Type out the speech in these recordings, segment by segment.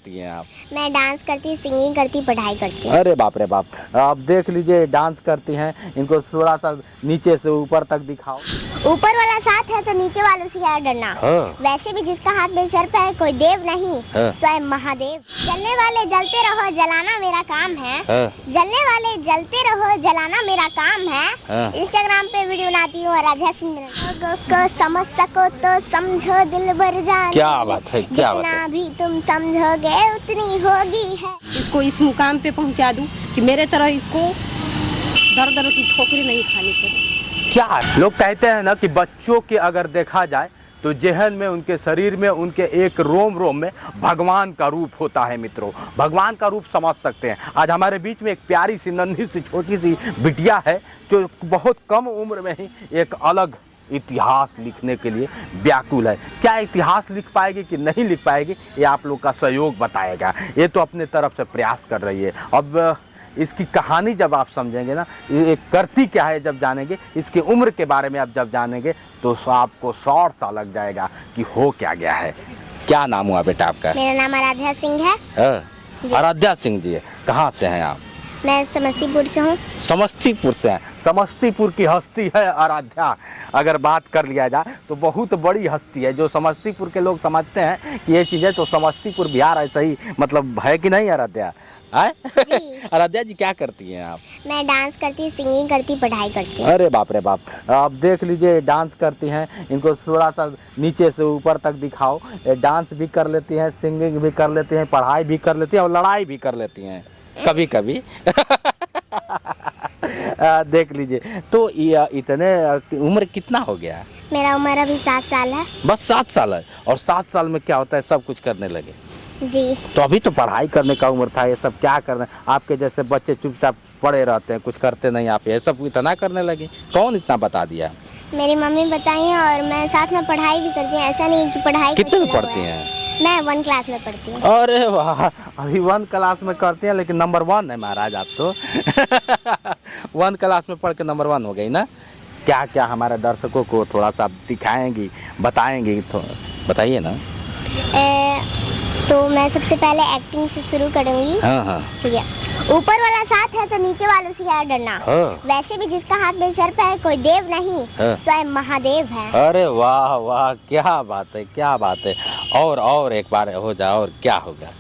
करती हैं आप? मैं डांस करती हूँ, सिंगिंग करती हूँ, पढ़ाई करती हूँ। अरे बाप रे बाप, आप देख लीजिए डांस करती हैं, इनको थोड़ा सा नीचे से ऊपर तक दिखाओ। ऊपर वाला साथ है तो नीचे वालों से क्या डरना। हाँ। वैसे भी जिसका हाथ में सर पे है कोई देव नहीं, हाँ। स्वयं महादेव। जलने वाले जलते रहो, जलाना मेरा काम है। हाँ। जलने वाले जलते रहो, जलाना मेरा काम है। हाँ। इंस्टाग्राम पे वीडियो बनाती हूँ, आराध्या सिंह लोगों को समझ सको तो समझो, दिल भर जाने। क्या बात है, क्या बात है। जितना भी तुम समझोगे उतनी होगी है। इसको इस मुकाम पे पहुंचा दूं कि मेरे तरह इसको दर दर की ठोकरें नहीं खानी पड़े। क्या लोग कहते हैं ना कि बच्चों के अगर देखा जाए तो जहन में, उनके शरीर में, उनके एक रोम रोम में भगवान का रूप होता है। मित्रों, भगवान का रूप समझ सकते हैं। आज हमारे बीच में एक प्यारी सी नन्ही सी छोटी सी बिटिया है जो बहुत कम उम्र में ही एक अलग इतिहास लिखने के लिए व्याकुल है। क्या इतिहास लिख पाएगी कि नहीं लिख पाएगी, ये आप लोग का सहयोग बताएगा। ये तो अपने तरफ से प्रयास कर रही है। अब इसकी कहानी जब आप समझेंगे ना, ये करती क्या है जब जानेंगे, इसकी उम्र के बारे में आप जब जानेंगे तो आपको शॉर्ट सा लग जाएगा कि हो क्या गया है। क्या नाम हुआ बेटा आपका? मेरा नाम आराध्या सिंह है। आराध्या सिंह जी, कहाँ से हैं आप? मैं समस्तीपुर से हूँ। समस्तीपुर से हैं। समस्तीपुर की हस्ती है आराध्या। अगर बात कर लिया जाए तो बहुत बड़ी हस्ती है। जो समस्तीपुर के लोग समझते हैं कि ये चीज़ है तो समस्तीपुर बिहार ऐसा ही मतलब है कि नहीं आराध्या? आराध्या जी क्या करती हैं आप? मैं डांस करती हूँ, सिंगिंग करती हूँ, पढ़ाई करती हूँ। अरे बाप रे बाप, आप देख लीजिए डांस करती हैं, इनको थोड़ा सा नीचे से ऊपर तक दिखाओ। डांस भी कर लेती हैं, सिंगिंग भी कर लेती हैं, पढ़ाई भी कर लेती हैं और लड़ाई भी कर लेती हैं कभी कभी। देख लीजिए। तो इतने उम्र कितना हो गया? मेरा उम्र अभी 7 साल है। बस 7 साल है? और 7 साल में क्या होता है, सब कुछ करने लगे? जी। तो अभी तो पढ़ाई करने का उम्र था, ये सब क्या करना। आपके जैसे बच्चे चुपचाप पड़े रहते हैं, कुछ करते नहीं, आप ये सब इतना करने लगे? कौन इतना बता दिया? मेरी मम्मी बताई है और मैं साथ में पढ़ाई भी करती हूँ। ऐसा नहीं कि पढ़ाई कितने में पढ़ती हैं? मैं 1 क्लास में पढ़ती हूँ। अरे वाह, अभी 1 क्लास में करती हैं, लेकिन नंबर 1 है महाराज आप तो। 1 क्लास में पढ़ के नंबर 1 हो गई ना। क्या क्या हमारे दर्शकों को थोड़ा सा सिखाएंगी, बताएंगी, तो बताइए ना। तो मैं सबसे पहले एक्टिंग से शुरू करूँगी। हाँ हाँ, ठीक है। ऊपर वाला साथ है तो नीचे वालों से क्या डरना। हाँ। वैसे भी जिसका हाथ में सर पे है कोई देव नहीं, हाँ। स्वयं महादेव है। अरे वाह वाह, क्या बात है, क्या बात है। और एक बार हो जाए और क्या होगा?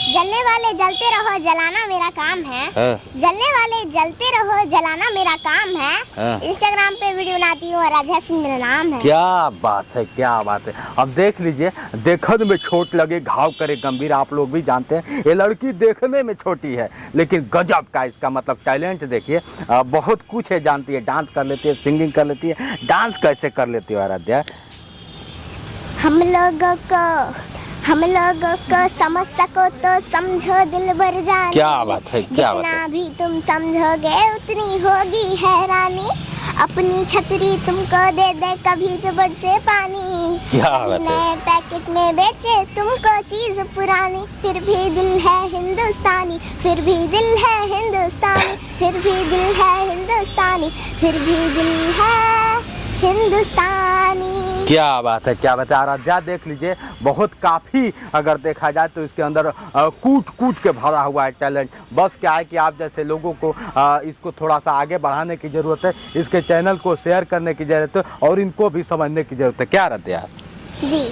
जलने वाले जलते रहो, जलाना मेरा काम है। हाँ। जलने वाले जलते रहो, जलाना मेरा काम है। हाँ। इंस्टाग्राम पे वीडियो बनाती हूँ, आराध्या सिंह मेरा नाम है। क्या बात है, क्या बात है। अब देख लीजिए, देखने में छोट लगे घाव करे गंभीर, आप लोग भी जानते हैं ये लड़की देखने में छोटी है लेकिन गजब का इसका मतलब टैलेंट देखिए। बहुत कुछ है, जानती है, डांस कर लेती है, सिंगिंग कर लेती है। डांस कैसे कर लेती हो आराध्या? हम लोगों को समझ सको तो समझो, दिल भर जाने। क्या बात है, क्या बात है। जितना भी तुम समझोगे उतनी होगी हैरानी। अपनी छतरी तुमको दे दे कभी जबर से पानी। क्या बात है। नए पैकेट में बेचे तुमको चीज पुरानी। फिर भी दिल है हिंदुस्तानी, फिर भी दिल है हिंदुस्तानी, फिर भी दिल है हिंदुस्तानी, फिर भी दिल है हिंदुस्तानी। क्या बात है, क्या बात है। आराध्या देख लीजिए, बहुत काफ़ी अगर देखा जाए तो इसके अंदर कूट कूट के भरा हुआ है टैलेंट। बस क्या है कि आप जैसे लोगों को इसको थोड़ा सा आगे बढ़ाने की ज़रूरत है, इसके चैनल को शेयर करने की ज़रूरत है और इनको भी समझने की ज़रूरत है। क्या आराध्या जी।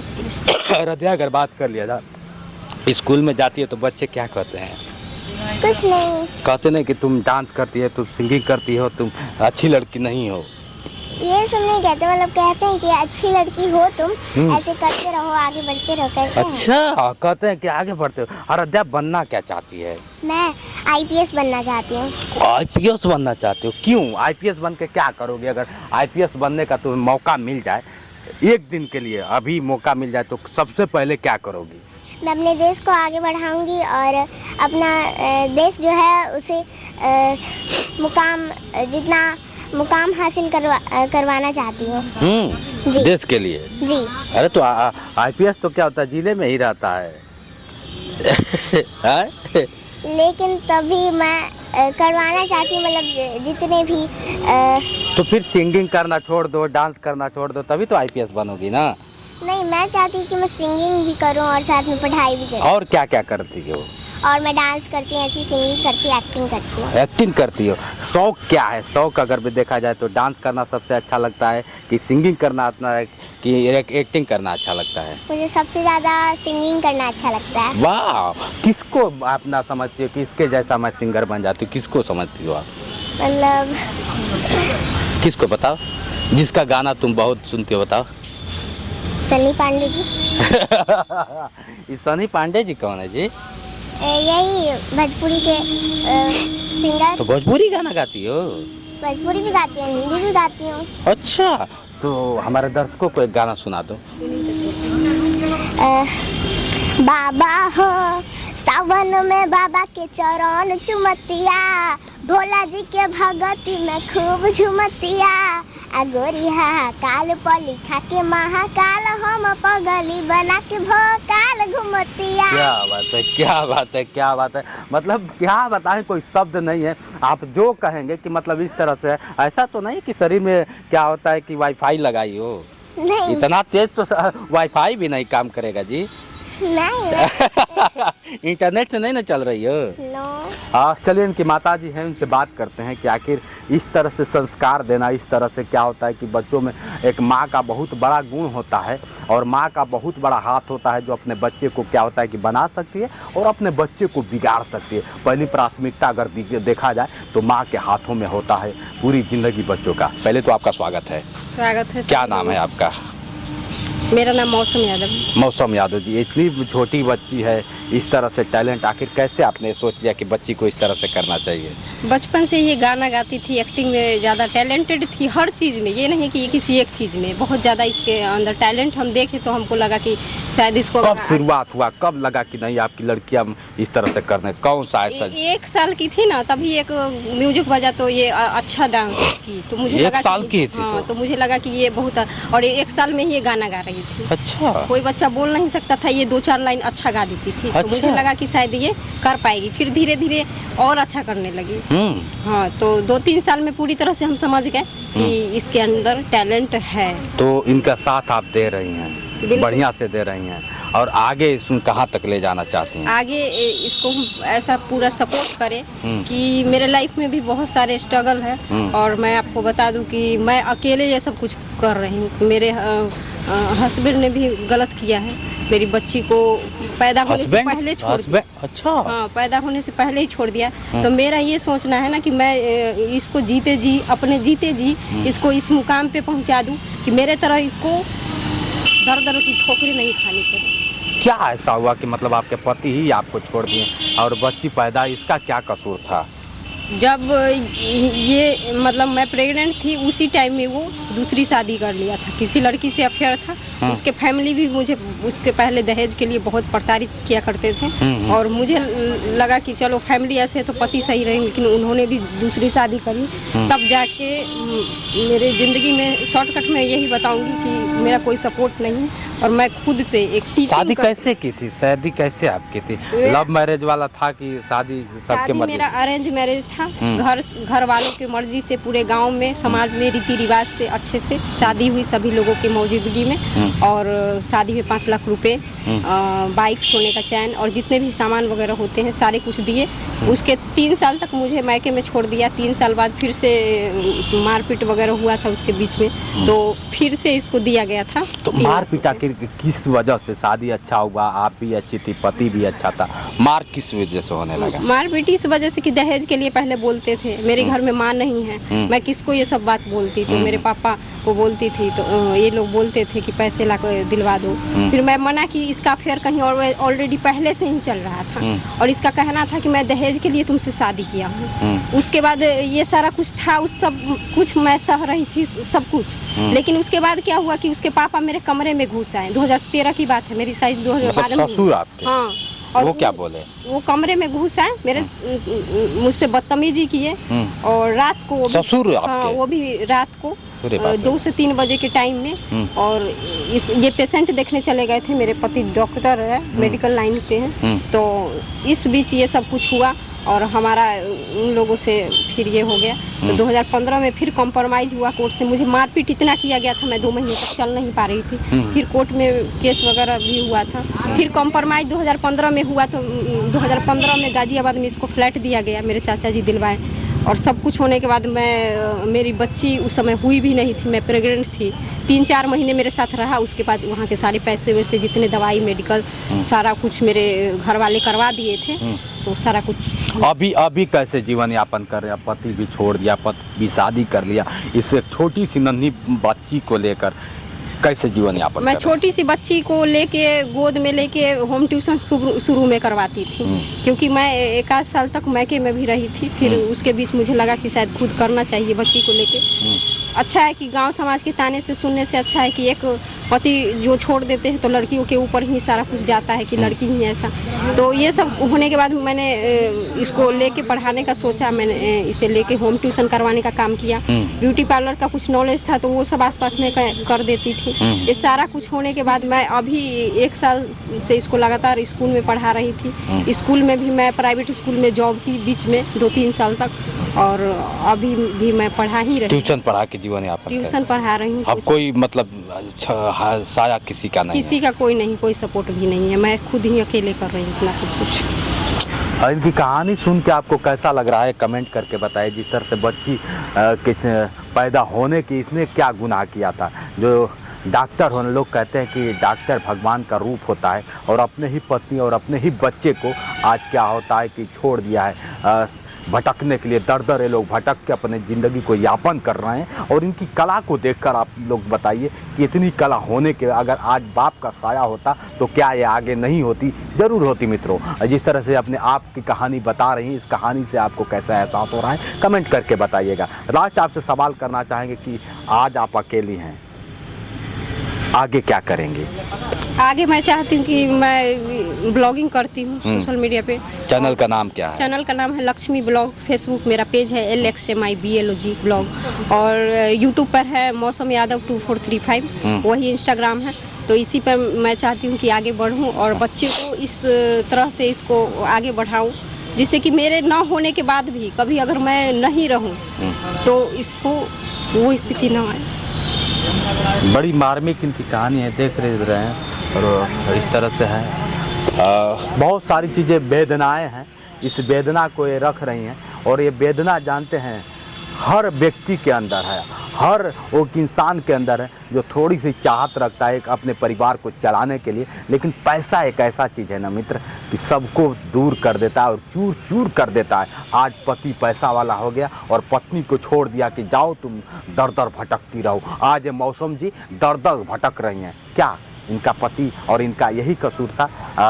आराध्या, अगर बात कर लिया जाए, स्कूल में जाती है तो बच्चे क्या कहते हैं? कुछ नहीं कहते नहीं कि तुम डांस करती है, तुम सिंगिंग करती हो, तुम अच्छी लड़की नहीं हो? ये सब नहीं कहते, मतलब कहते हैं कि अच्छी लड़की हो तुम, ऐसे करते रहो, आगे बढ़ते रहो, कहते हैं। अच्छा, कहते हैं कि आगे बढ़ते हो। आराध्या बनना क्या चाहती है? मैं आईपीएस बनना चाहती हूँ। आईपीएस बनना चाहते हो? क्यों? आईपीएस बन के क्या करोगे? अगर आईपीएस बनने का तुम्हें मौका मिल जाए एक दिन के लिए, अभी मौका मिल जाए, तो सबसे पहले क्या करोगी? मैं अपने देश को आगे बढ़ाऊंगी और अपना देश जो है उसे जितना मुकाम हासिल करवाना चाहती हूँ। जी। देश के लिए? जी। अरे तो आईपीएस तो क्या होता है, जिले में ही रहता है। लेकिन तभी मैं करवाना चाहती हूँ, मतलब जितने भी तो फिर सिंगिंग करना छोड़ दो, डांस करना छोड़ दो, तभी तो आईपीएस बनोगी ना। नहीं, मैं चाहती हूँ कि मैं सिंगिंग भी करूँ और साथ में पढ़ाई भी करूँ। और क्या क्या करती हो? और मैं डांस करती हूँ, ऐसी सिंगिंग करती हूँ, एक्टिंग करती हूँ। एक्टिंग करती हो। शौक क्या है? शौक अगर भी देखा जाए तो डांस करना सबसे अच्छा लगता है कि सिंगिंग करना आता है कि एक्टिंग करना अच्छा लगता है? मुझे सबसे ज़्यादा सिंगिंग करना अच्छा लगता है। वाह! किसको अपना समझती हो कि इसके जैसा मैं सिंगर बन जाती हूँ? किसको समझती हो आप? मतलब किसको बताओ, जिसका गाना तुम बहुत सुनती हो, बताओ। सनी पांडे जी। ये सनी पांडे जी कौन है जी? यही भोजपुरी के सिंगर। तो भोजपुरी गाना गाती हो? भोजपुरी भी गाती हूँ, हिंदी भी गाती हूँ। अच्छा, तो हमारे दर्शकों को एक गाना सुना दो। बाबा हो सावन में बाबा के चरण चुमतिया, भोला जी के भगती में खूब झुमतिया, अगोरिया काल पली खा के महाकाल, हम पगली बना के भोकाल घुमतिया। क्या बात है, क्या बात है, क्या बात है। मतलब क्या बताएं, कोई शब्द नहीं है। आप जो कहेंगे कि मतलब इस तरह से, ऐसा तो नहीं कि शरीर में क्या होता है कि वाईफाई लगाई हो? नहीं इतना तेज तो वाईफाई भी नहीं काम करेगा जी। नहीं। इंटरनेट से नहीं ना चल रही हो? नो। चलिए, इनकी माता जी हैं, उनसे बात करते हैं कि आखिर इस तरह से संस्कार देना, इस तरह से क्या होता है कि बच्चों में एक माँ का बहुत बड़ा गुण होता है और माँ का बहुत बड़ा हाथ होता है जो अपने बच्चे को क्या होता है कि बना सकती है और अपने बच्चे को बिगाड़ सकती है। पहली प्राथमिकता अगर देखा जाए तो माँ के हाथों में होता है पूरी ज़िंदगी बच्चों का। पहले तो आपका स्वागत है। स्वागत है। क्या नाम है आपका? मेरा नाम मौसम यादव। मौसम यादव जी, इतनी छोटी बच्ची है, इस तरह से टैलेंट, आखिर कैसे आपने सोच लिया कि बच्ची को इस तरह से करना चाहिए? बचपन से ही गाना गाती थी, एक्टिंग में ज़्यादा टैलेंटेड थी, हर चीज़ में। ये नहीं कि ये किसी एक चीज़ में, बहुत ज़्यादा इसके अंदर टैलेंट हम देखे तो हमको लगा कि शायद इसको। कब शुरुआत हुआ, कब लगा कि नहीं आपकी लड़कियां इस तरह से करने? कौन सा ऐसा? 1 साल की थी ना, तभी एक म्यूजिक बजा तो ये अच्छा डांस की, तो मुझे 1 साल की थी हाँ, तो मुझे लगा कि ये बहुत, और 1 साल में ही ये गाना गा रही थी। अच्छा। कोई बच्चा बोल नहीं सकता था, ये 2-4 लाइन अच्छा गा देती थी। अच्छा। तो मुझे लगा कि शायद ये कर पाएगी, फिर धीरे धीरे और अच्छा करने लगी। हाँ, तो 2-3 साल में पूरी तरह से हम समझ गए कि इसके अंदर टैलेंट है। तो इनका साथ आप दे रही हैं, बढ़िया से दे रही हैं, और आगे इसमें कहाँ तक ले जाना चाहती हैं? आगे इसको हम ऐसा पूरा सपोर्ट करें कि मेरे लाइफ में भी बहुत सारे स्ट्रगल है, और मैं आपको बता दूं कि मैं अकेले ये सब कुछ कर रही हूँ। मेरे हस्बैंड ने भी गलत किया है, मेरी बच्ची को पैदा होने से पहले छोड़ दिया। अच्छा। हाँ, पैदा होने से पहले ही छोड़ दिया। तो मेरा ये सोचना है ना कि मैं इसको जीते जी, अपने जीते जी इसको इस मुकाम पे पहुंचा दूं कि मेरे तरह इसको दर दर की ठोकरें नहीं खानी पड़े। क्या ऐसा हुआ कि मतलब आपके पति ही आपको छोड़ दिए और बच्ची पैदा, इसका क्या कसूर था? जब ये मतलब मैं प्रेग्नेंट थी, उसी टाइम में वो दूसरी शादी कर लिया था, किसी लड़की से अफेयर था। उसके फैमिली भी मुझे उसके पहले दहेज के लिए बहुत प्रताड़ित किया करते थे, और मुझे लगा कि चलो फैमिली ऐसे है तो पति सही रहेंगे, लेकिन उन्होंने भी दूसरी शादी करी। तब जाके मेरे ज़िंदगी में शॉर्टकट में यही बताऊंगी कि मेरा कोई सपोर्ट नहीं, और मैं खुद से एक शादी कैसे की थी? शादी कैसे आपकी थी? लव मैरिज वाला था कि शादी सबके मर्जी? मेरा अरेंज मैरिज था। घर वालों की मर्जी से, पूरे गांव में, समाज में रीति रिवाज से अच्छे से शादी हुई, सभी लोगों की मौजूदगी में। और शादी में 5 लाख रुपए, बाइक, सोने का चैन और जितने भी सामान वगैरह होते हैं सारे कुछ दिए। उसके 3 साल तक मुझे मायके में छोड़ दिया। 3 साल बाद फिर से मारपीट वगैरह हुआ था उसके बीच में, तो फिर से इसको दिया गया था। तो मारपीट आखिर किस वजह से? शादी अच्छा हुआ, आप भी अच्छी थी, पति भी अच्छा था, मार किस वजह से होने लगा? मारपीट इस वजह से कि दहेज के लिए पहले बोलते थे, मेरे घर में माँ नहीं है, मैं किसको ये सब बात बोलती थी, मेरे पापा को बोलती थी, तो ये लोग बोलते थे कि पैसे ला कर दिलवा दो। फिर मैं मना कि इसका अफेयर कहीं और ऑलरेडी पहले से ही चल रहा था, और इसका कहना था कि मैं दहेज के लिए तुमसे शादी किया हूँ। उसके बाद ये सारा कुछ था, उस सब कुछ मैं सह रही थी, सब कुछ। लेकिन उसके बाद क्या हुआ कि उसके पापा मेरे कमरे में घुस आए। 2013 की बात है, मेरी शायद 2012 में। ससुर आपके? हाँ। और वो क्या बोले? वो कमरे में घुस आए, मेरे मुझसे बदतमीजी किए, और रात को ससुर आपके? हाँ, वो भी रात को 2 से 3 बजे के टाइम में। और ये पेशेंट देखने चले गए थे, मेरे पति डॉक्टर है, मेडिकल लाइन से हैं। तो इस बीच ये सब कुछ हुआ, और हमारा उन लोगों से फिर ये हो गया। तो 2015 में फिर कॉम्प्रोमाइज़ हुआ कोर्ट से। मुझे मारपीट इतना किया गया था, मैं 2 महीने तक चल नहीं पा रही थी। फिर कोर्ट में केस वगैरह भी हुआ था। फिर कॉम्प्रोमाइज़ 2015 में हुआ। तो 2015 में गाजियाबाद में इसको फ्लैट दिया गया, मेरे चाचा जी दिलवाए। और सब कुछ होने के बाद मेरी बच्ची उस समय हुई भी नहीं थी, मैं प्रेग्नेंट थी। 3-4 महीने मेरे साथ रहा। उसके बाद वहाँ के सारे पैसे वैसे जितने दवाई मेडिकल सारा कुछ मेरे घर वाले करवा दिए थे। तो सारा कुछ अभी कैसे जीवन यापन कर रहे हैं? पति भी छोड़ दिया, पति भी शादी कर लिया, इस एक छोटी सी नन्ही बच्ची को लेकर कैसे जीवन यापन? मैं छोटी सी बच्ची को लेके गोद में लेके होम ट्यूशन शुरू में करवाती थी, क्योंकि मैं 1 साल तक मैके में भी रही थी। फिर उसके बीच मुझे लगा कि शायद खुद करना चाहिए बच्ची को लेके। अच्छा है कि गांव समाज के ताने से सुनने से अच्छा है कि एक पति जो छोड़ देते हैं तो लड़कियों के ऊपर ही सारा कुछ जाता है कि लड़की ही ऐसा। तो ये सब होने के बाद मैंने इसको लेके पढ़ाने का सोचा। मैंने इसे लेके होम ट्यूशन करवाने का काम किया। ब्यूटी पार्लर का कुछ नॉलेज था तो वो सब आसपास में कर देती थी। ये सारा कुछ होने के बाद मैं अभी 1 साल से इसको लगातार स्कूल में पढ़ा रही थी। स्कूल में भी मैं प्राइवेट स्कूल में जॉब की बीच में 2-3 साल तक, और अभी भी मैं पढ़ा ही रही। ट्यूशन पढ़ा के जीवन यापन? ट्यूशन पढ़ा रही हूँ। अब कोई मतलब साया किसी का नहीं? किसी का कोई नहीं, कोई सपोर्ट भी नहीं है। मैं खुद ही अकेले कर रही हूँ इतना सब कुछ। और इनकी कहानी सुन के आपको कैसा लग रहा है कमेंट करके बताइए। जिस तरह से बच्ची पैदा होने की इसने क्या गुनाह किया था? जो डॉक्टर होने लोग कहते हैं कि डॉक्टर भगवान का रूप होता है, और अपने ही पत्नी और अपने ही बच्चे को आज क्या होता है कि छोड़ दिया है भटकने के लिए। दर ये लोग भटक के अपने ज़िंदगी को यापन कर रहे हैं। और इनकी कला को देखकर आप लोग बताइए कि इतनी कला होने के अगर आज बाप का साया होता तो क्या ये आगे नहीं होती? ज़रूर होती मित्रों। जिस तरह से अपने आप की कहानी बता रही हैं, इस कहानी से आपको कैसा एहसास हो रहा है कमेंट करके बताइएगा। लास्ट आपसे सवाल करना चाहेंगे कि आज आप अकेली हैं, आगे क्या करेंगे? आगे मैं चाहती हूँ कि मैं ब्लॉगिंग करती हूँ सोशल मीडिया पे। चैनल का नाम क्या है? चैनल का नाम है लक्ष्मी ब्लॉग। फेसबुक मेरा पेज है LXMIBLOG ब्लॉग। और यूट्यूब पर है मौसम यादव 2435, वही इंस्टाग्राम है। तो इसी पर मैं चाहती हूँ कि आगे बढ़ूँ और बच्चे को इस तरह से इसको आगे बढ़ाऊँ, जिससे कि मेरे न होने के बाद भी कभी अगर मैं नहीं रहूँ तो इसको वो स्थिति न आए। बड़ी मार्मिक इनकी कहानी है, देख रहे हैं। और इस तरह से है, बहुत सारी चीज़ें वेदनाएं हैं, इस वेदना को ये रख रही हैं। और ये वेदना जानते हैं हर व्यक्ति के अंदर है, हर वो इंसान के अंदर है जो थोड़ी सी चाहत रखता है अपने परिवार को चलाने के लिए। लेकिन पैसा एक ऐसा चीज़ है ना मित्र कि सबको दूर कर देता है और चूर चूर कर देता है। आज पति पैसा वाला हो गया और पत्नी को छोड़ दिया कि जाओ तुम दर दर भटकती रहो। आज ये मौसम जी दर दर भटक रही हैं। क्या इनका पति और इनका यही कसूर था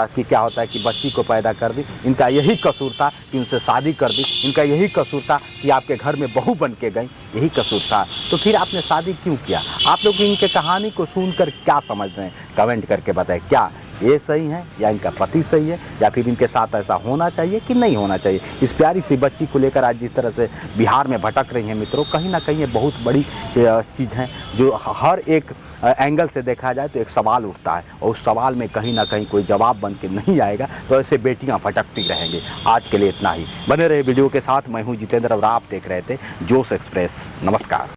कि क्या होता है कि बच्ची को पैदा कर दी? इनका यही कसूर था कि उनसे शादी कर दी? इनका यही कसूर था कि आपके घर में बहू बन के गई? यही कसूर था। तो फिर आपने शादी क्यों किया? आप लोग इनके कहानी को सुनकर क्या समझ रहे हैं कमेंट करके बताएं। क्या ये सही है या इनका पति सही है, या फिर इनके साथ ऐसा होना चाहिए कि नहीं होना चाहिए? इस प्यारी सी बच्ची को लेकर आज जिस तरह से बिहार में भटक रही हैं मित्रों, कहीं ना कहीं ये बहुत बड़ी चीज़ है जो हर एक एंगल से देखा जाए तो एक सवाल उठता है, और उस सवाल में कहीं ना कहीं कोई जवाब बन के नहीं आएगा तो ऐसे बेटियां भटकती रहेंगी। आज के लिए इतना ही। बने रहे वीडियो के साथ। मैं हूं जितेंद्र और आप देख रहे थे जोश एक्सप्रेस। नमस्कार।